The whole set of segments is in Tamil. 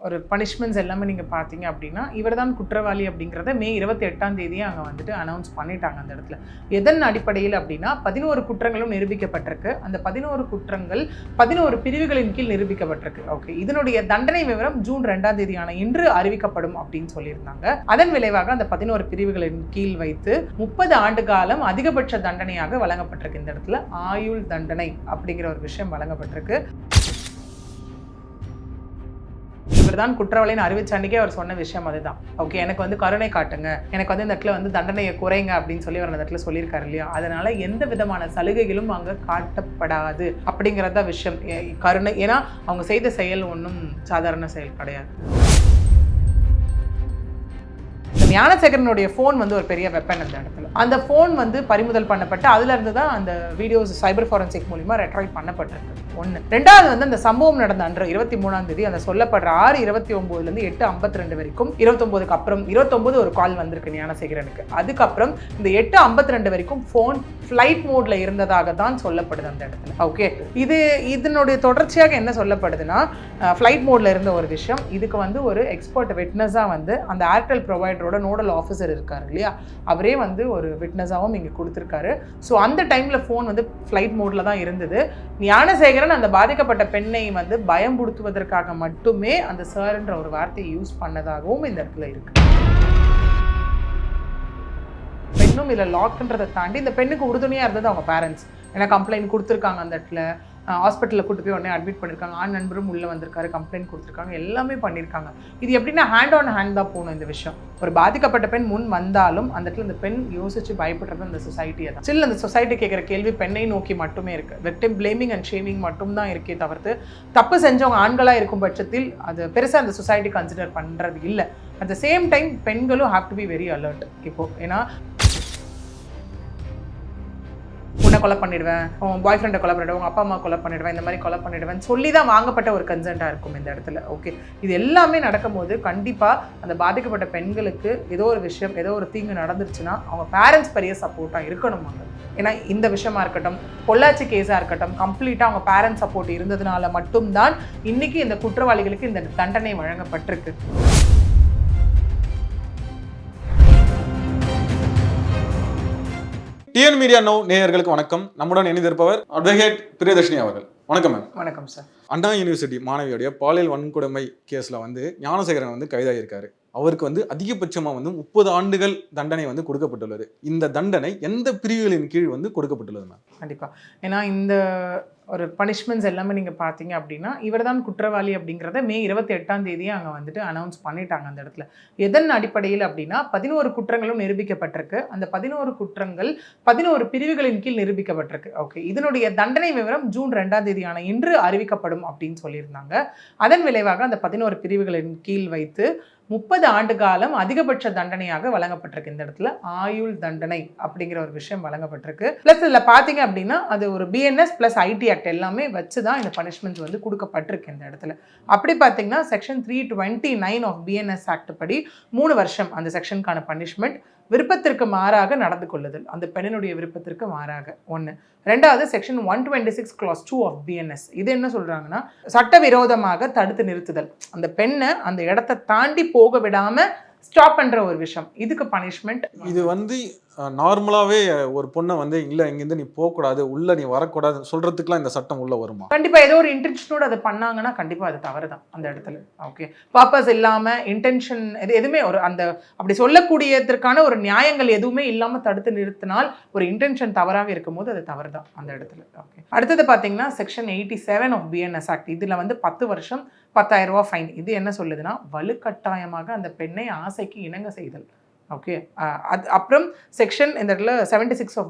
ஒரு பனிஷ்மெண்ட்ஸ் எல்லாமே நீங்கள் பார்த்தீங்க அப்படின்னா இவர் தான் குற்றவாளி அப்படிங்கிறத மே 28ஆம் தேதியே அங்கே வந்துட்டு அனௌன்ஸ் பண்ணிட்டாங்க அந்த இடத்துல. எதன் அடிப்படையில் அப்படின்னா 11 குற்றங்களும் நிரூபிக்கப்பட்டிருக்கு. அந்த 11 குற்றங்கள் 11 பிரிவுகளின் கீழ் நிரூபிக்கப்பட்டிருக்கு. ஓகே, இதனுடைய தண்டனை விவரம் ஜூன் 2ஆம் தேதியான இன்று அறிவிக்கப்படும் அப்படின்னு சொல்லியிருந்தாங்க. அதன் விளைவாக அந்த 11 பிரிவுகளின் கீழ் வைத்து 30 ஆண்டு காலம் அதிகபட்ச தண்டனையாக வழங்கப்பட்டிருக்கு. இந்த இடத்துல ஆயுள் தண்டனை அப்படிங்கிற ஒரு விஷயம் வழங்கப்பட்டிருக்கு. இவர்தான் குற்றவாளின்னு அறிவிச்ச அன்னைக்கே அவர் சொன்ன விஷயம் அதுதான். ஓகே, எனக்கு வந்து கருணை காட்டுங்க, எனக்கு வந்து இந்த இடத்துல வந்து தண்டனையை குறைங்க அப்படின்னு சொல்லி அவர் அந்த இடத்துல சொல்லியிருக்காரு இல்லையா. அதனால எந்த விதமான சலுகைகளும் அங்கே காட்டப்படாது அப்படிங்கிறத விஷயம். கருணை, ஏன்னா அவங்க செய்த செயல் ஒன்றும் சாதாரண செயல் கிடையாது. ஞானசேகரனுடைய ஃபோன் வந்து ஒரு பெரிய வெப்பன் அந்த இடத்துல. அந்த ஃபோன் வந்து பறிமுதல் பண்ணப்பட்டு அதுல இருந்து தான் அந்த வீடியோஸ் சைபர் ஃபாரன்சிக் மூலமா ரெட்ரைவ் பண்ணப்பட்டிருக்கு. ஒன்று. ரெண்டாவது வந்து அந்த சம்பவம் நடந்த அன்று 23ஆம் தேதி அந்த சொல்லப்படுற 6:29 8:52 வரைக்கும் 29க்கு அப்புறம் 29 ஒரு கால் வந்திருக்கு ஞானசேகரனுக்கு. அதுக்கப்புறம் இந்த 8:52 வரைக்கும் ஃபோன் ஃப்ளைட் மோட்ல இருந்ததாக தான் சொல்லப்படுது அந்த இடத்துல. ஓகே, இதனுடைய தொடர்ச்சியாக என்ன சொல்லப்படுதுன்னா ஃப்ளைட் மோட்ல இருந்த ஒரு விஷயம். இதுக்கு வந்து ஒரு எக்ஸ்பர்ட் விட்னஸா வந்து அந்த ஏர்டெல் ப்ரொவைடரோட நோடல் ஆஃபீஸர் இருக்காரு இல்லையா, அவரே வந்து ஒரு விட்னஸாகவும் இங்கே கொடுத்துருக்காரு. ஸோ அந்த டைமில் ஃபோன் வந்து ஃப்ளைட் மோடில் தான் இருந்தது. ஞானசேகரன் அந்த பாதிக்கப்பட்ட பெண்ணை வந்து பயம்படுத்துவதற்காக மட்டுமே அந்த சார்ன்ற ஒரு வார்த்தையை யூஸ் பண்ணதாகவும் இந்த இடத்துல இருக்கு. பெண்ணும் இதில் லாக்ன்றதை தாண்டி இந்த பெண்ணுக்கு உறுதுணையாக இருந்தது அவங்க பேரண்ட்ஸ். ஏன்னா கம்ப்ளைண்ட் கொடுத்துருக்காங்க அந்த இடத்துல. ஹாஸ்பிட்டலில் கூட்டு போய் உடனே அட்மிட் பண்ணியிருக்காங்க. ஆண் நண்பரும் உள்ளே வந்திருக்காரு, கம்ப்ளைண்ட் கொடுத்துருக்காங்க, எல்லாமே பண்ணியிருக்காங்க. இது எப்படின்னா ஹேண்ட் ஆன் ஹேண்ட் தான் போகணும் இந்த விஷயம். ஒரு பாதிக்கப்பட்ட பெண் முன் வந்தாலும் அந்த இடத்துல இந்த பெண் யோசிச்சு பயப்படுறது அந்த சொசைட்டியை தான். ஸ்டில் அந்த சொசைட்டி கேட்குற கேள்வி பெண்ணை நோக்கி மட்டுமே இருக்கு. விக்டிம் பிளேமிங் அண்ட் ஷேமிங் மட்டும் தான் இருக்கே தவிர்த்து தப்பு செஞ்சவங்க ஆண்களாக இருக்கும் பட்சத்தில் அது பெருசாக அந்த சொசைட்டி கன்சிடர் பண்ணுறது இல்லை. அட் த சேம் டைம் பெண்களும் have to be very alert. இப்போ ஏன்னா உன்னை கொலை பண்ணிடுவேன், உன் பாய் ஃப்ரெண்டை கொலை பண்ணிடுவேன், உங்கள் அப்பா அம்மா கொலை பண்ணிடுவேன், இந்த மாதிரி கொலை பண்ணிடுவேன் சொல்லி தான் வாங்கப்பட்ட ஒரு கன்சென்ட்டாக இருக்கும் இந்த இடத்துல. ஓகே, இது எல்லாமே நடக்கும்போது கண்டிப்பாக அந்த பாதிக்கப்பட்ட பெண்களுக்கு ஏதோ ஒரு விஷயம், ஏதோ ஒரு தீங்கு நடந்துருச்சுன்னா அவங்க பேரண்ட்ஸ் பெரிய சப்போர்ட்டாக இருக்கணும் அங்கே. ஏன்னா இந்த விஷயமா இருக்கட்டும், பொள்ளாச்சி கேஸாக இருக்கட்டும், கம்ப்ளீட்டாக அவங்க பேரண்ட்ஸ் சப்போர்ட் இருந்ததுனால மட்டும்தான் இன்னைக்கு இந்த குற்றவாளிகளுக்கு இந்த தண்டனை வழங்கப்பட்டிருக்கு. டிஎன் மீடியா நோ நேயர்களுக்கு வணக்கம். நம்முடன் இணைந்திருப்பவர் அட்வொகேட் பிரியதர்ஷினி அவர்கள். வணக்கம் மேம். வணக்கம் சார். அண்ணா யூனிவர்சிட்டி மாணவியோடைய பாலியல் வன்கொடுமை கேஸில் வந்து ஞானசேகரன் வந்து கைதாகியிருக்காரு. அவருக்கு வந்து அதிகபட்சமாக வந்து 30 ஆண்டுகள் தண்டனை வந்து கொடுக்கப்பட்டுள்ளது. இந்த தண்டனை எந்த பிரிவுகளின் கீழ் வந்து கொடுக்கப்பட்டுள்ளது மேம்? கண்டிப்பாக, ஏன்னா இந்த ஒரு பனிஷ்மெண்ட்ஸ் எல்லாமே நீங்கள் பார்த்தீங்க அப்படின்னா இவர் தான் குற்றவாளி அப்படிங்கிறத மே 28ஆம் தேதியே அங்கே வந்துட்டு அனௌன்ஸ் பண்ணிட்டாங்க அந்த இடத்துல. எதன் அடிப்படையில் அப்படின்னா 11 குற்றங்களும் நிரூபிக்கப்பட்டிருக்கு. அந்த 11 குற்றங்கள் 11 பிரிவுகளின் கீழ் நிரூபிக்கப்பட்டிருக்கு. ஓகே, இதனுடைய தண்டனை விவரம் ஜூன் 2ஆம் தேதியான இன்று அறிவிக்கப்படும் அப்படின்னு சொல்லியிருந்தாங்க. அதன் விளைவாக அந்த 11 பிரிவுகளின் கீழ் வைத்து 30 ஆண்டு காலம் அதிகபட்ச தண்டனையாக வழங்கப்பட்டிருக்கு. இந்த இடத்துல ஆயுள் தண்டனை அப்படிங்கிற ஒரு விஷயம் வழங்கப்பட்டிருக்கு. பிளஸ் இதில் பார்த்தீங்க அப்படின்னா அது ஒரு பிஎன்எஸ் பிளஸ் ஐடி ஆக்ட் எல்லாமே வச்சு தான் இந்த பனிஷ்மெண்ட்ஸ் வந்து கொடுக்கப்பட்டிருக்கு இந்த இடத்துல. அப்படி பார்த்தீங்கன்னா செக்ஷன் 329 ஆஃப் பிஎன்எஸ் ஆக்ட் படி 3 வருஷம் அந்த செக்ஷனுக்கான பனிஷ்மெண்ட். விருப்பத்திற்கு மாறாக நடந்து கொள்ளுதல், அந்த பெண்ணினுடைய விருப்பத்திற்கு மாறாக ஒன்று. ரெண்டாவது செக்ஷன் 126 clause 2 ஆஃப் பிஎன்எஸ். இது என்ன சொல்றாங்கன்னா சட்டவிரோதமாக தடுத்து நிறுத்துதல், அந்த பெண்ணை அந்த இடத்தை தாண்டி போக விடாம ஸ்டாப் பண்ற ஒரு விஷயம். இதுக்கு பனிஷ்மெண்ட். இது வந்து நார்மலாவே ஒரு பொண்ணை வந்து இல்லை இங்கேருந்து நீ போகக்கூடாது, உள்ள நீ வரக்கூடாது சொல்றதுக்குலாம் இந்த சட்டம் உள்ள வருமா? கண்டிப்பா ஏதோ ஒரு இன்டென்ஷனோட அதை பண்ணாங்கன்னா கண்டிப்பா அது தவறு தான் அந்த இடத்துல. ஓகே, பர்பஸ் இல்லாம இன்டென்ஷன் எதுவுமே ஒரு அந்த அப்படி சொல்லக்கூடியதற்கான ஒரு நியாயங்கள் எதுவுமே இல்லாம தடுத்து நிறுத்தினால் ஒரு இன்டென்ஷன் தவறாக இருக்கும் போது அது தவறு தான் அந்த இடத்துல. ஓகே, அடுத்தது பார்த்தீங்கன்னா செக்ஷன் 87 ஆஃப் பிஎன்எஸ் ஆக்ட். இதுல வந்து 10 வருஷம் 10,000 ரூபாய் ஃபைன். இது என்ன சொல்லுதுன்னா வலுக்கட்டாயமாக அந்த பெண்ணை ஆசைக்கு இணங்க செய்தல். ஓகே, அப்புறம் செக்ஷன் இந்த இடத்துல 76 ஆஃப்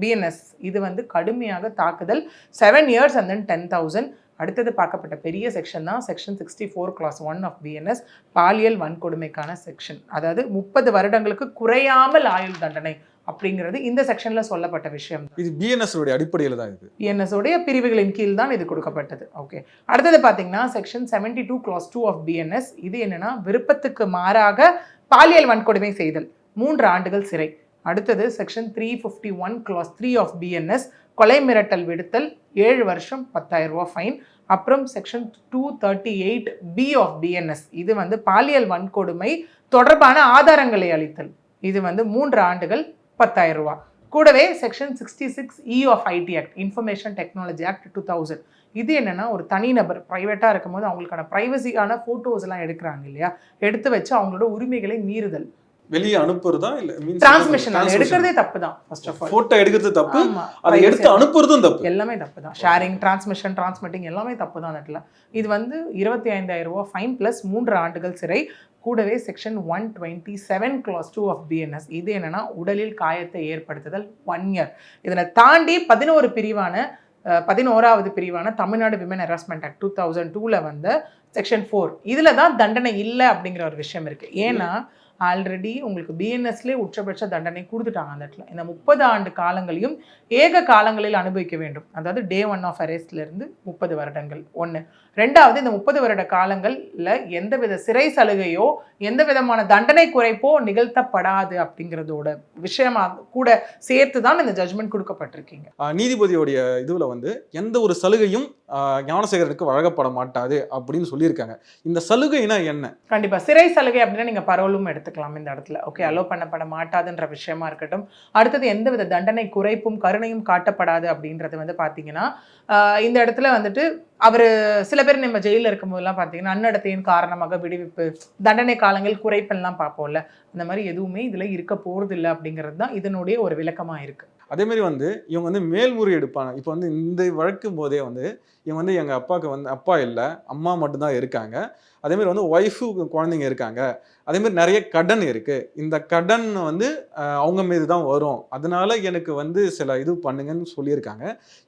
பிஎன்எஸ். இது வந்து கடுமையாக தாக்குதல் 7 years and then 10,000. அடுத்தது பார்க்கப்பட்ட பெரிய செக்ஷன் தான் செக்ஷன் 64 clause 1 ஆஃப் பிஎன்எஸ், பாலியல் வன்கொடுமைக்கான செக்ஷன். அதாவது 30 வருடங்களுக்கு குறையாமல் ஆயுள் தண்டனை அப்படிங்கிறது இந்த செக்ஷன்ல சொல்லப்பட்ட விஷயம். இது பிஎன்எஸ் உடைய அடிப்படையில் தான் இது. பிஎன்எஸ் உடைய பிரிவுகளின் கீழ் தான் இது கொடுக்கப்பட்டது. ஓகே, அடுத்தது பார்த்தீங்கன்னா செக்ஷன் 72 clause 2 ஆஃப் பிஎன்எஸ். இது என்னன்னா விருப்பத்துக்கு மாறாக பாலியல் வன்கொடுமை செய்தல் 3 ஆண்டுகள் சிறை. அடுத்தது செக்ஷன் 351 clause 3 ஆஃப் பிஎன்எஸ் கொலை மிரட்டல் விடுத்தல் 7 வருஷம் 10,000 ரூபாய் ஃபைன். அப்புறம் செக்ஷன் 238 ஆஃப் பிஎன்எஸ் இது வந்து பாலியல் வன்கொடுமை தொடர்பான ஆதாரங்களை அளித்தல், இது வந்து 3 ஆண்டுகள் 10,000 ரூபாய். கூடவே section 66 of IT act information technology act 2000 இது என்னன்னா ஒரு தனிநபர் ப்ரைவேட்டாக இருக்கும்போது அவங்களுக்கான ப்ரைவசியான ஃபோட்டோஸ் எல்லாம் எடுக்கிறாங்க இல்லையா, எடுத்து வச்சு அவங்களோட உரிமைகளை மீறுதல், வெளியே அனுப்புறதா இல்ல டிரான்ஸ்மிஷன் எடுக்கிறதே தப்பு தான். ஃபர்ஸ்ட் ஆஃப் ஆல் போட்டோ எடுக்கிறது தப்பு, அதை எடுத்து அனுப்புறதும் தப்பு, எல்லாமே தப்பு தான். ஷேரிங், டிரான்ஸ்மிஷன், டிரான்ஸ்மிட்டிங் எல்லாமே தப்பு தான். அதில் இது வந்து 25,000 ரூபாய் ஃபைன் ப்ளஸ் 3 ஆண்டுகள் சிறை. கூடவே செக்ஷன் 127 clause 2 ஆஃப் பிஎன்எஸ் இது என்னன்னா உடலில் காயத்தை ஏற்படுத்துதல் 1 year. இதனை தாண்டி 11வது பிரிவான தமிழ்நாடு விமன் ஹராஸ்மெண்ட் ஆக்ட் 2002 வந்த செக்ஷன் 4 இதில் தான் தண்டனை இல்லை அப்படிங்கிற ஒரு விஷயம் இருக்குது. ஏன்னா ஆல்ரெடி உங்களுக்கு பிஎன்எஸ்லேயே உச்சபட்ச தண்டனை கொடுத்துட்டாங்க அந்த இடத்துல. இந்த 30 ஆண்டு காலங்களையும் ஏக காலங்களில் அனுபவிக்க வேண்டும். அதாவது டே 1 ஆஃப் அரெஸ்ட்லேருந்து 30 வருடங்கள் ஒன்று. ரெண்டாவது, இந்த 30 வருட காலங்களில் எந்தவித சிறை சலுகையோ எந்த விதமான தண்டனை குறைப்போ நிகழ்த்தப்படாது அப்படிங்கிறதோட விஷயமாக கூட சேர்த்து தான் இந்த ஜட்மெண்ட் கொடுக்கப்பட்டிருக்கீங்க. நீதிபதியோடைய இதுல வந்து எந்த ஒரு சலுகையும் ஞானசேகரனுக்கு வழங்கப்பட மாட்டாது அப்படின்னு சொல்லியிருக்காங்க. இந்த சலுகைனா என்ன? கண்டிப்பா சிறை சலுகை அப்படின்னா நீங்க பரவலும் எடுத்துக்கலாம் இந்த இடத்துல. ஓகே, அலோ பண்ணப்பட மாட்டாதுன்ற விஷயமா இருக்கட்டும். அடுத்தது எந்தவித தண்டனை குறைப்பும் கருணையும் காட்டப்படாது அப்படின்றது வந்து பாத்தீங்கன்னா இந்த இடத்துல வந்துட்டு அவர் சில பேர் நம்ம ஜெயிலில் இருக்கும்போதெல்லாம் பார்த்தீங்கன்னா நன்னடத்தையின் காரணமாக விடுவிப்பு, தண்டனை காலங்கள் குறைப்பெல்லாம் பார்ப்போம்ல, அந்த மாதிரி எதுவுமே இதில் இருக்க போகிறது இல்லை அப்படிங்கிறது தான் இதனுடைய ஒரு விளக்கமாக இருக்குது. அதேமாரி வந்து இவங்க வந்து மேல்முறையெடுப்பாங்க. இப்போ வந்து இந்த வழக்கும் போதே வந்து இவங்க வந்து எங்கள் அப்பாவுக்கு வந்து அப்பா இல்லை, அம்மா மட்டும்தான் இருக்காங்க, அதேமாரி வந்து ஒய்ஃபு குழந்தைங்க இருக்காங்க, அதேமாதிரி நிறைய கடன் இருக்குது, இந்த கடன் வந்து அவங்க மீது தான் வரும், அதனால எனக்கு வந்து சில இது பண்ணுங்கன்னு சொல்லியிருக்காங்க.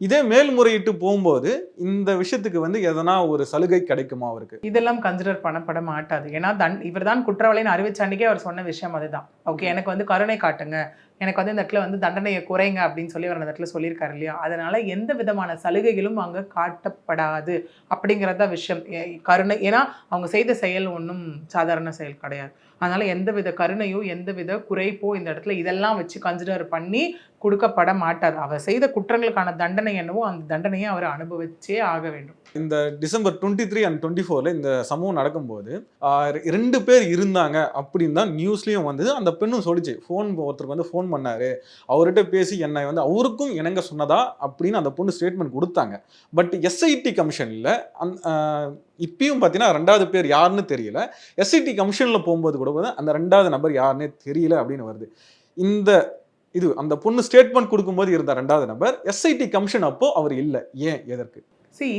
இதே மேல்முறையீட்டு போகும்போது இந்த விஷயத்துக்கு வந்து எதனா ஒரு சலுகை கிடைக்குமா அவருக்கு? இதெல்லாம் கன்சிடர் பண்ணப்பட மாட்டாது. ஏன்னா இவர் தான் குற்றவாளின்னு அறிவிச்சாண்டிக்கே அவர் சொன்ன விஷயம் அதுதான். ஓகே, எனக்கு வந்து கருணை காட்டுங்க, எனக்கு வந்து இந்த இடத்துல வந்து தண்டனையை குறைங்க அப்படின்னு சொல்லி அவர் அந்த இடத்துல சொல்லியிருக்காரு இல்லையா. அதனால எந்த விதமான சலுகைகளும் அங்கே காட்டப்படாது அப்படிங்கிறத விஷயம். கருணை, ஏன்னா அவங்க செய்த செயல் ஒன்றும் சாதாரண செயல் கிடையாது. அதனால எந்தவித கருணையோ எந்தவித குறைப்போ இந்த இடத்துல இதெல்லாம் வச்சு கன்சிடர் பண்ணி கொடுக்கப்பட மாட்டார். அவர் செய்த குற்றங்களுக்கான தண்டனை என்னவோ அந்த தண்டனையை அவர் அனுபவிச்சே ஆக வேண்டும். இந்த டிசம்பர் 23 and 24 இந்த சம்பவம் நடக்கும்போது 2 பேர் இருந்தாங்க அப்படின்னு தான் நியூஸ்லயும் வந்து அந்த பெண்ணும் சொல்லிச்சு. ஒருத்தருக்கு வந்து ஃபோன் பண்ணாரு, அவர்கிட்ட பேசி என்னை வந்து அவருக்கும் இணங்க சொன்னதா அப்படின்னு அந்த பொண்ணு ஸ்டேட்மெண்ட் கொடுத்தாங்க. பட் எஸ்ஐடி கமிஷன்ல இப்பயும் பார்த்தீங்கன்னா 2வது பேர் யாருன்னு தெரியல. எஸ்ஐடி கமிஷனில் போகும்போது கூட அந்த 2வது நபர் யாருன்னே தெரியல அப்படின்னு வருது. இந்த இது அந்த பொண்ணு ஸ்டேட்மெண்ட் கொடுக்கும்போது இருந்த 2வது நபர் எஸ்ஐடி கமிஷன் அப்போ அவர் இல்லை. ஏன், எதற்கு?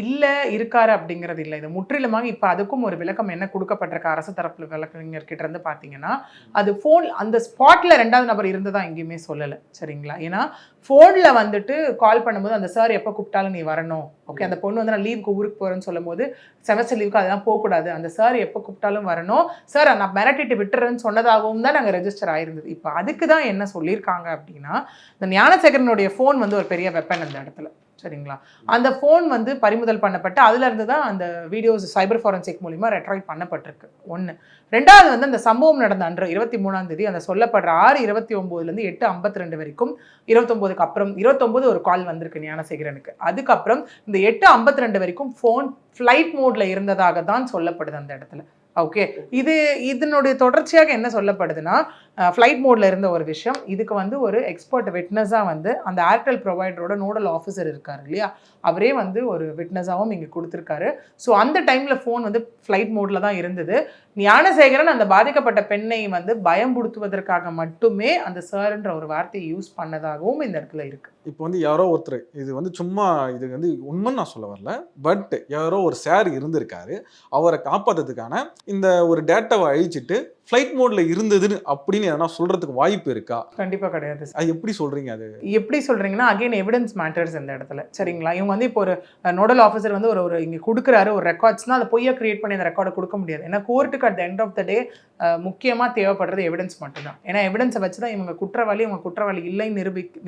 இல்லை இருக்காரு அப்படிங்கிறது இல்லை. இது முற்றிலுமாக இப்போ அதுக்கும் ஒரு விளக்கம் என்ன கொடுக்கப்பட்டிருக்க அரசு தரப்பு வழக்கறிஞர்கிட்ட இருந்து பார்த்தீங்கன்னா, அது ஃபோன் அந்த ஸ்பாட்டில் 2வது நபர் இருந்ததா எங்கேயுமே சொல்லலை. சரிங்களா? ஏன்னா ஃபோனில் வந்துட்டு கால் பண்ணும்போது அந்த சார் எப்போ கூப்பிட்டாலும் நீ வரணும், ஓகே, அந்த பொண்ணு வந்து நான் லீவுக்கு ஊருக்கு போகிறேன்னு சொல்லும் போது செமஸ்டர் லீவுக்கு அதெல்லாம் போகக்கூடாது, அந்த சார் எப்போ கூப்பிட்டாலும் வரணும், சார் நான் மிரட்டிட்டு விட்டுறேன்னு சொன்னதாகவும் தான் நாங்கள் ரெஜிஸ்டர் ஆயிருந்தது. இப்போ அதுக்கு தான் என்ன சொல்லியிருக்காங்க அப்படின்னா, இந்த ஞானசேகரனுடைய ஃபோன் வந்து ஒரு பெரிய வெப்பன் அந்த இடத்துல. சரிங்களா? அந்த ஃபோன் வந்து பறிமுதல் பண்ணப்பட்டு அதுல இருந்து தான் அந்த வீடியோஸ் சைபர் ஃபாரன்சிக் மூலிமா ரெட்ரைவ் பண்ணப்பட்டிருக்கு. 1. 2வது வந்து அந்த சம்பவம் நடந்த அன்று 23ஆம் தேதி அந்த சொல்லப்படுற 6:29 8:52 வரைக்கும் 29க்கு அப்புறம் 29 ஒரு கால் வந்திருக்கு ஞானசேகரனுக்கு. அதுக்கப்புறம் இந்த 8:52 வரைக்கும் ஃபோன் ஃப்ளைட் மோட்ல இருந்ததாக தான் சொல்லப்படுது அந்த இடத்துல. ஓகே, இதனுடைய தொடர்ச்சியாக என்ன சொல்லப்படுதுன்னா, ஃப்ளைட் மோட்ல இருந்த ஒரு விஷயம், இதுக்கு வந்து ஒரு எக்ஸ்பர்ட் விட்னஸாக வந்து அந்த ஏர்டெல் ப்ரொவைடரோட நோடல் ஆஃபீஸர் இருக்கார் இல்லையா, அவரே வந்து ஒரு விட்னஸாகவும் இங்கே கொடுத்துருக்காரு. ஸோ அந்த டைமில் ஃபோன் வந்து ஃப்ளைட் மோடில் தான் இருந்தது. ஞானசேகரன் அந்த பாதிக்கப்பட்ட பெண்ணை வந்து பயம்படுத்துவதற்காக மட்டுமே அந்த சார்ன்ற ஒரு வார்த்தையை யூஸ் பண்ணதாகவும் இந்த இடத்துல இருக்கு. இப்போ வந்து யாரோ ஒருத்தர், இது வந்து சும்மா இது வந்து உண்மைன்னு நான் சொல்ல வரல, பட் யாரோ ஒரு சார் இருந்திருக்காரு, அவரை காப்பாற்றுறதுக்கான இந்த ஒரு டேட்டாவை அழிச்சிட்டு ஃப்ளைட் மோட்ல இருந்ததுன்னு அப்படின்னு எதனா சொல்றதுக்கு வாய்ப்பு இருக்கா? கண்டிப்பா கிடையாது. அது எப்படி சொல்றீங்க? அது எப்படி சொல்றீங்கன்னா அகைன் எவிடன்ஸ் மேட்டர்ஸ் இந்த இடத்துல. சரிங்களா? இவங்க வந்து இப்போ ஒரு நோடல் ஆஃபீஸர் வந்து ஒரு இங்க கொடுக்குறாரு ஒரு ரெக்கார்ட்ஸ்னா அதை பொய்யா கிரியேட் பண்ணி அந்த ரெக்கார்டை கொடுக்க முடியாது. ஏன்னா கோர்ட்டுக்கு at the end of the day முக்கியமாக தேவைப்படுறது எவிடன்ஸ் மட்டும்தான். ஏன்னா எவிடன்ஸை வச்சு தான் இவங்க குற்றவாளி இல்லை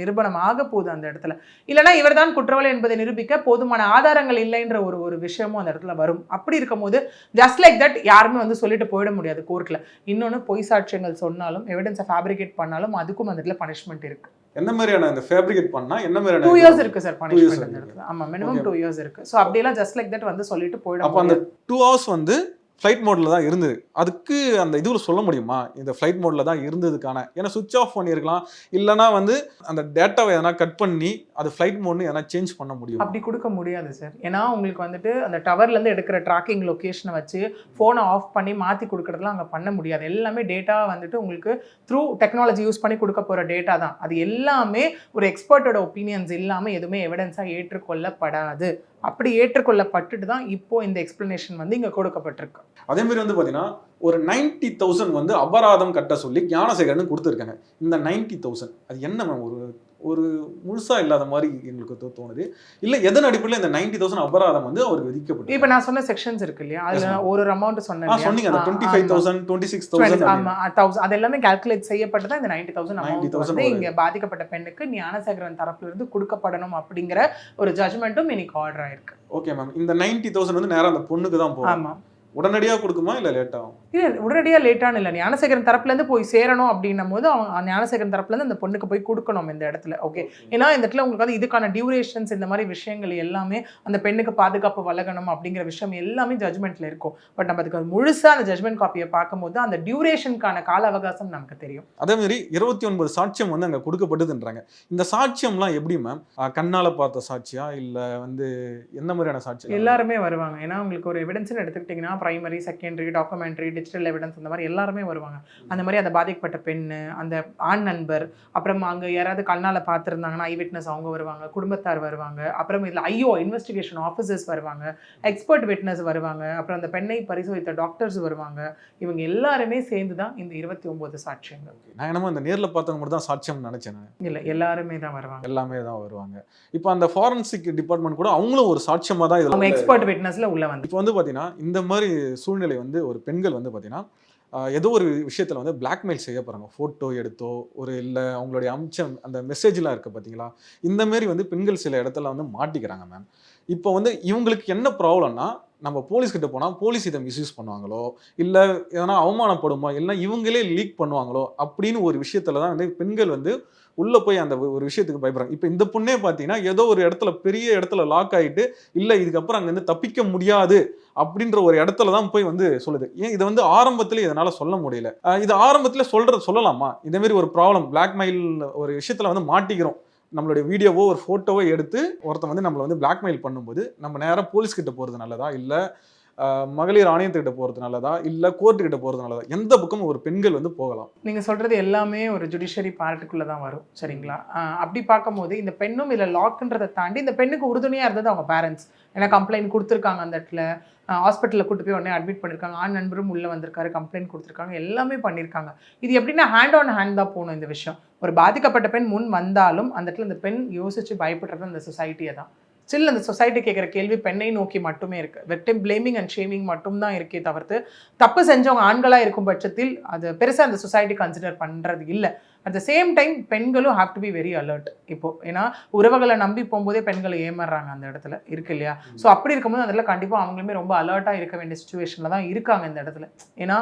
நிரூபணம் ஆக போகுது அந்த இடத்துல. இல்லைனா இவர் தான் குற்றவாளி என்பதை நிரூபிக்க போதுமான ஆதாரங்கள் இல்லைன்ற ஒரு விஷயமும் அந்த இடத்துல வரும். அப்படி இருக்கும் போது ஜஸ்ட் லைக் தட் யாருமே வந்து சொல்லிட்டு போயிட முடியாது கோர்ட்டில். இன்னொன்று பொய் சாட்சியங்கள் சொன்னாலும் எவிடன்ஸை ஃபேப்ரிகேட் பண்ணாலும் அதுக்கும் அந்த இடத்துல பனிஷ்மெண்ட் இருக்கு. என்ன மாதிரியான இந்த ஃபேப்ரிகேட் பண்ணா என்ன மாதிரியான 2 years இருக்கு சார் பனிஷ்மெண்ட் அந்த இடத்துல. ஆமா மினிமம் 2 years இருக்கு. சோ அப்படியெல்லாம் ஜஸ்ட் லைக் தட் வந்து சொல்லிட்டு போயிடும். அப்ப அந்த 2 hours வந்து ஃப்ளைட் மோட்ல தான் இருந்தது. அதுக்கு அந்த இதுல சொல்ல முடியுமா இந்த ஃப்ளைட் மோட்ல தான் இருந்ததுக்கான? ஏன்னா சுவிட்ச் ஆஃப் பண்ணியிருக்கலாம், இல்லைனா வந்து அந்த டேட்டாவை எதனா கட் பண்ணி அது ஃப்ளைட் மோட்னு எதனா சேஞ்ச் பண்ண முடியும். அப்படி கொடுக்க முடியாது சார். ஏன்னா உங்களுக்கு வந்துட்டு அந்த டவர்லேருந்து எடுக்கிற ட்ராக்கிங் லொக்கேஷனை வச்சு ஃபோனை ஆஃப் பண்ணி மாற்றி கொடுக்குறதுலாம் அங்கே பண்ண முடியாது. எல்லாமே டேட்டா வந்துட்டு உங்களுக்கு த்ரூ டெக்னாலஜி யூஸ் பண்ணி கொடுக்க போகிற டேட்டா தான். அது எல்லாமே ஒரு எக்ஸ்பர்ட்டோட ஒப்பீனியன்ஸ் இல்லாமல் எதுவுமே எவிடன்ஸாக ஏற்றுக்கொள்ளப்படாது. அப்படி ஏற்றுக்கொள்ளப்பட்டுட்டு தான் இப்போ இந்த எக்ஸ்பிளனேஷன் வந்து இங்கே கொடுக்கப்பட்டிருக்கு. அதே மாதிரி வந்து பார்த்தீங்கன்னா ஒரு 90,000 வந்து அபராதம் கட்ட சொல்லி ஞானசேகரன் கொடுத்துருக்காங்க. இந்த 90,000 அது என்ன மேம் ஒரு முழுசா இல்லாத மாதிரி எங்களுக்கு தோணுது. இல்லை எதன் அடிப்படையில் இந்த 90,000 அபராதம் வந்து அவருக்கு விதிக்கப்பட்டு? இப்போ நான் சொன்ன செக்ஷன்ஸ் இருக்கு இல்லையா, அதுல ஒரு அமௌண்ட் சொன்னேன் சொன்னீங்க, அந்த 25,000 26,000 ஆமா 1000 அது எல்லாமே கால்குலேட் செய்யப்பட்டு தான் இந்த 90,000 அமௌண்ட் வந்து இங்க பாதிக்கப்பட்ட பெண்ணுக்கு ஞானசேகரன் தரப்புல இருந்து கொடுக்கப்படணும் அப்படிங்கிற ஒரு ஜட்ஜ்மெண்ட்டும் இன்னைக்கு ஆர்டர் ஆயிருக்கு. Okay ma'am. இந்த 90,000 வந்து நேரா அந்த பொண்ணுக்கு தான் போகும். ஆமா. உடனடியாக கொடுக்குமா இல்லை லேட் ஆகும்? இல்லை உடனடியாக லேட்டானு இல்லை. ஞானசேகரன் தரப்புலேருந்து போய் சேரணும் அப்படின்னும் போது அவன் ஞானசேகரன் தரப்புலேருந்து அந்த பொண்ணுக்கு போய் கொடுக்கணும் இந்த இடத்துல. ஓகே, ஏன்னா இந்த இடத்துல உங்களுக்கு வந்து இதுக்கான டியூரேஷன்ஸ் இந்த மாதிரி விஷயங்கள் எல்லாமே அந்த பெண்ணுக்கு பாதுகாப்பு வழங்கணும் அப்படிங்கிற விஷயம் எல்லாமே ஜட்மெண்ட்டில் இருக்கும். பட் நம்ம அதுக்கு முழுசாக அந்த ஜட்மெண்ட் காப்பியை பார்க்கும்போது அந்த டியூரேஷனுக்கான கால அவகாசம் நமக்கு தெரியும். அதே மாதிரி 29 சாட்சியம் வந்து அங்கே கொடுக்கப்பட்டதுன்றாங்க. இந்த சாட்சியம்லாம் எப்படி மேம்? கண்ணால் பார்த்த சாட்சியா இல்லை வந்து என்ன மாதிரியான சாட்சி? எல்லாருமே வருவாங்க. ஏன்னா உங்களுக்கு ஒரு எவிடன்ஸ்னு எடுத்துக்கிட்டிங்கன்னா primary, secondary, documentary, digital evidence அந்த மாதிரி எல்லாருமே வருவாங்க. அந்த மாதிரி அந்த பாதிக்கப்பட்ட பெண்ணு, அந்த ஆண் நண்பர், அப்புறம் அங்கே யாராவது கண்ணால் பார்த்துருந்தாங்கன்னா ஐ விட்னஸ் அவங்க வருவாங்க, குடும்பத்தார் வருவாங்க, அப்புறம் இதில் இன்வெஸ்டிகேஷன் ஆஃபீஸர்ஸ் வருவாங்க, எக்ஸ்பர்ட் விட்னஸ் வருவாங்க, அப்புறம் அந்த பெண்ணை பரிசோதித்த டாக்டர்ஸ் வருவாங்க. இவங்க எல்லாருமே சேர்ந்து தான் இந்த 29 சாட்சியங்கள். நான் என்னமோ இந்த நேரில் பார்த்தவங்க மட்டும் தான் சாட்சியம் நினைச்சேன். இல்லை எல்லாருமே தான் வருவாங்க. எல்லாமே தான் வருவாங்க. இப்போ அந்த ஃபாரன்சிக் டிபார்ட்மெண்ட் கூட அவங்களும் ஒரு சாட்சியமாக தான் அவங்க எக்ஸ்பர்ட் விட்னஸ்ல உள்ள வந்து இப்போ வந்து பார்த்தீங்கன்னா இந்த மாதிரி சூழ்நிலை வந்து ஒரு பெண்கள் வந்து பார்த்தீங்கன்னா ஏதோ ஒரு விஷயத்தில் வந்து பிளாக்மெயில் செய்ய போகிறாங்க. ஃபோட்டோ எடுத்தோ ஒரு இல்லை அவங்களுடைய அம்சம் அந்த மெசேஜ்லாம் இருக்குது பார்த்தீங்களா, இந்தமாரி வந்து பெண்கள் சில இடத்துல வந்து மாட்டிக்கிறாங்க மேம். இப்போ வந்து இவங்களுக்கு என்ன ப்ராப்ளம்னா, நம்ம போலீஸ்கிட்ட போனால் போலீஸ் இதை மிஸ்யூஸ் பண்ணுவாங்களோ, இல்லை எதனா அவமானப்படுமோ, இல்லைனா இவங்களே லீக் பண்ணுவாங்களோ அப்படின்னு ஒரு விஷயத்தில் தான் வந்து பெண்கள் வந்து உள்ளே போய் அந்த ஒரு விஷயத்துக்கு பயப்படுறாங்க. இப்போ இந்த பொண்ணே பார்த்தீங்கன்னா ஏதோ ஒரு இடத்துல பெரிய இடத்துல லாக் ஆகிட்டு இல்லை இதுக்கப்புறம் அங்கேருந்து தப்பிக்க முடியாது அப்படின்ற ஒரு இடத்துல தான் போய் வந்து சொல்லுது. ஏன் இதை வந்து ஆரம்பத்தில் இதனால் சொல்ல முடியல? இது ஆரம்பத்தில் சொல்லலாமா? இதேமாரி ஒரு ப்ராப்ளம் பிளாக்மெயில் ஒரு விஷயத்தில் வந்து மாட்டிக்கிறோம், நம்மளுடைய வீடியோவோ ஒரு ஃபோட்டோவோ எடுத்து ஒருத்தன் வந்து நம்மளை வந்து பிளாக்மெயில் பண்ணும்போது நம்ம நேராக போலீஸ்கிட்ட போகிறது நல்லதா, இல்லை மகளிர் ஆணையத்துக்கிட்ட போகிறது நல்லதா, இல்லை கோர்ட்டுக்கிட்ட போகிறது நல்லதா? எந்த பக்கம் ஒரு பெண்கள் வந்து போகலாம்? நீங்கள் சொல்கிறது எல்லாமே ஒரு ஜுடிஷியரி பார்ட்டுக்குள்ளே தான் வரும், சரிங்களா? அப்படி பார்க்கும்போது இந்த பெண்ணும் இதில் லாக்குன்றதை தாண்டி இந்த பெண்ணுக்கு உறுதுணையாக இருந்தது அவங்க பேரண்ட்ஸ். ஏன்னா கம்ப்ளைண்ட் கொடுத்துருக்காங்க, அந்த இடத்துல ஹாஸ்பிட்டலில் கூட்டு போய் உடனே அட்மிட் பண்ணியிருக்காங்க, ஆண் நண்பரும் உள்ளே வந்திருக்காரு, கம்ப்ளைண்ட் கொடுத்துருக்காங்க, எல்லாமே பண்ணியிருக்காங்க. இது எப்படின்னா ஹேண்ட் ஆன் ஹேண்ட் தான் போகணும் இந்த விஷயம். ஒரு பாதிக்கப்பட்ட பெண் முன் வந்தாலும் அந்த இடத்துல இந்த பெண் யோசித்து பயப்படுறது அந்த சொசைட்டியை தான். ஸ்டில் அந்த சொசைட்டி கேட்குற கேள்வி பெண்ணை நோக்கி மட்டுமே இருக்குது. விக்டிம் பிளேமிங் அண்ட் ஷேமிங் மட்டும்தான் இருக்கே தவிர்த்து தப்பு செஞ்சவங்க ஆண்களாக இருக்கும் பட்சத்தில் அது பெருசாக அந்த சொசைட்டி கன்சிடர் பண்ணுறது இல்லை. அட் த சேம் டைம் பெண்களும் have to be very alert. இப்போது ஏன்னா உறவுகளை நம்பி போகும்போதே பெண்களை ஏமாறுறாங்க அந்த இடத்துல இருக்கு இல்லையா? ஸோ அப்படி இருக்கும்போது அதில் கண்டிப்பாக அவங்களுமே ரொம்ப அலர்ட்டாக இருக்க வேண்டிய சுச்சுவேஷனில் தான் இருக்காங்க இந்த இடத்துல. ஏன்னா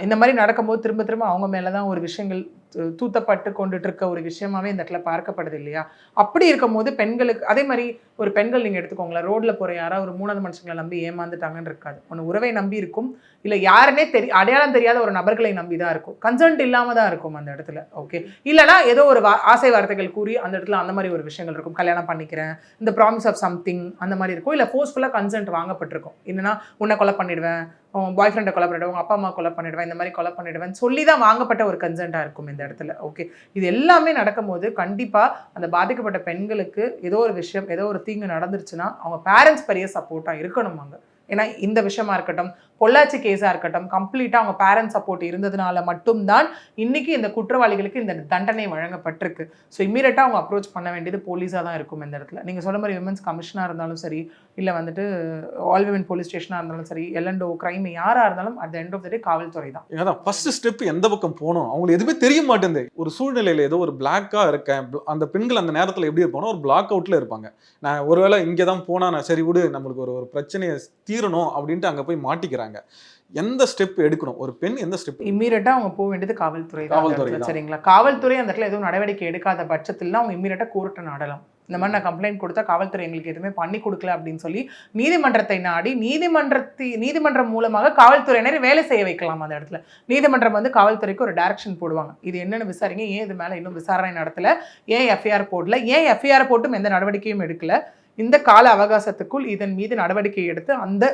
இந்த மாதிரி நடக்கும்போது திரும்ப திரும்ப அவங்க மேலே தான் ஒரு விஷயங்கள் தூத்தப்பட்டு கொண்டுட்டு இருக்க ஒரு விஷயமாவே இந்த இடத்துல பார்க்கப்படுது இல்லையா? அப்படி இருக்கும்போது பெண்களுக்கு அதே மாதிரி ஒரு பெண்கள் நீங்கள் எடுத்துக்கோங்களேன், ரோட்டில் போகிற யாராவது ஒரு 3வது மனுஷங்களை நம்பி ஏமாந்துட்டாங்கன்னு இருக்காது. ஒன்று உறவை நம்பி இருக்கும், இல்லை யாருன்னே அடையாளம் தெரியாத ஒரு நபர்களை நம்பி தான் இருக்கும், கன்சர்ன்ட் இல்லாமல் தான் இருக்கும் அந்த இடத்துல. ஓகே, இல்லைனா ஏதோ ஒரு ஆசை வார்த்தைகள் கூறி அந்த இடத்துல அந்த மாதிரி ஒரு விஷயங்கள் இருக்கும், கல்யாணம் பண்ணிக்கிறேன், இந்த ப்ராமிஸ் ஆஃப் சம்திங் அந்த மாதிரி இருக்கும், இல்லை ஃபோர்ஸ்ஃபுல்லாக கன்சென்ட் வாங்கப்பட்டிருக்கும். என்னன்னா உன்னை கொலை பண்ணிடுவேன், பாய் ஃப்ரெண்டை கொலை பண்ணிடுவேன், உங்கள் அப்பா அம்மா கொலை பண்ணிடுவேன், இந்த மாதிரி கொலை பண்ணிடுவேன் சொல்லி தான் வாங்கப்பட்ட ஒரு கன்சென்ட்டாக இருக்கும் இந்த இடத்துல. ஓகே, இது எல்லாமே நடக்கும்போது கண்டிப்பாக அந்த பாதிக்கப்பட்ட பெண்களுக்கு ஏதோ ஒரு விஷயம் ஏதோ ஒரு தீங்கு நடந்துருச்சுன்னா அவங்க பேரண்ட்ஸ் பெரிய சப்போர்ட்டாக இருக்கணும். அங்கே ஏன்னா இந்த விஷயமா இருக்கட்டும், பொள்ளாச்சி கேஸாக இருக்கட்டும், கம்ப்ளீட்டாக அவங்க பேரண்ட் சப்போர்ட் இருந்ததுனால மட்டும்தான் இன்னைக்கு இந்த குற்றவாளிகளுக்கு இந்த தண்டனை வழங்கப்பட்டிருக்கு. ஸோ இம்மீடியட்டாக அவங்க அப்ரோச் பண்ண வேண்டியது போலீஸாக தான் இருக்கும் இந்த இடத்துல. நீங்கள் சொல்ல மாதிரி விமன்ஸ் கமிஷனாக இருந்தாலும் சரி, இல்லை வந்துட்டு ஆல் விமன் போலீஸ் ஸ்டேஷனாக இருந்தாலும் சரி, எல்என்டோ கிரைம் யாராக இருந்தாலும் at the end of the day காவல்துறை தான். ஏன்னா ஃபர்ஸ்ட் ஸ்டெப் எந்த பக்கம் போகணும் அவங்களுக்கு எதுவுமே தெரிய மாட்டேங்குது. ஒரு சூழ்நிலையில ஏதோ ஒரு பிளாக்காக இருக்கேன், அந்த பெண்கள் அந்த நேரத்தில் எப்படி இருப்பாங்க, ஒரு பிளாக் அவுட்ல இருப்பாங்க. நான் ஒருவேளை இங்கே தான் போனால் நான் சரி விடு நம்மளுக்கு ஒரு பிரச்சனையை தீரணும் அப்படின்ட்டு அங்கே போய் மாட்டிக்கிறாங்க. எந்த ஸ்டெப் எடுக்கணும் ஒரு பெண், எந்த ஸ்டெப்? இம்மீடியட்டாக அவங்க போக வேண்டியது காவல்துறை தான். சரிங்களா, காவல்துறை அந்த இடத்துல எதுவும் நடவடிக்கை எடுக்காத பட்சத்தில் அவங்க இம்மீடியட்டாக கோர்ட்டை நாடலாம். இந்த மாதிரி நான் கம்ப்ளைண்ட் கொடுத்தா காவல்துறை எங்களுக்கு எதுவுமே பண்ணி கொடுக்கல அப்படின்னு சொல்லி நீதிமன்றத்தை நாடி நீதிமன்றம் மூலமாக காவல்துறையினர் வேலை செய்ய வைக்கலாம். அந்த இடத்துல நீதிமன்றம் வந்து காவல்துறைக்கு ஒரு டைரக்ஷன் போடுவாங்க, இது என்னென்னு விசாரிங்க, ஏன் இது மேலே இன்னும் விசாரணை நடத்தல, ஏன் எஃப்ஐஆர் போடல, ஏன் எஃப்ஐஆர் போட்டும் எந்த நடவடிக்கையும் எடுக்கல, இந்த கால அவகாசத்துக்குள் இதன் மீது நடவடிக்கை எடுத்து அந்த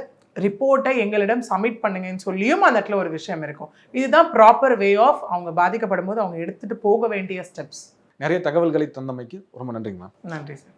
ரிப்போர்ட்டை எங்களிடம் சப்மிட் பண்ணுங்கன்னு சொல்லியும் அந்த இடத்துல ஒரு விஷயம் இருக்கும். இதுதான் ப்ராப்பர் வே ஆஃப் அவங்க பாதிக்கப்படும் போது அவங்க எடுத்துட்டு போக வேண்டிய ஸ்டெப்ஸ். நிறைய தகவல்களை தந்தமைக்கு ரொம்ப நன்றிங்க மேம். நன்றி சார்.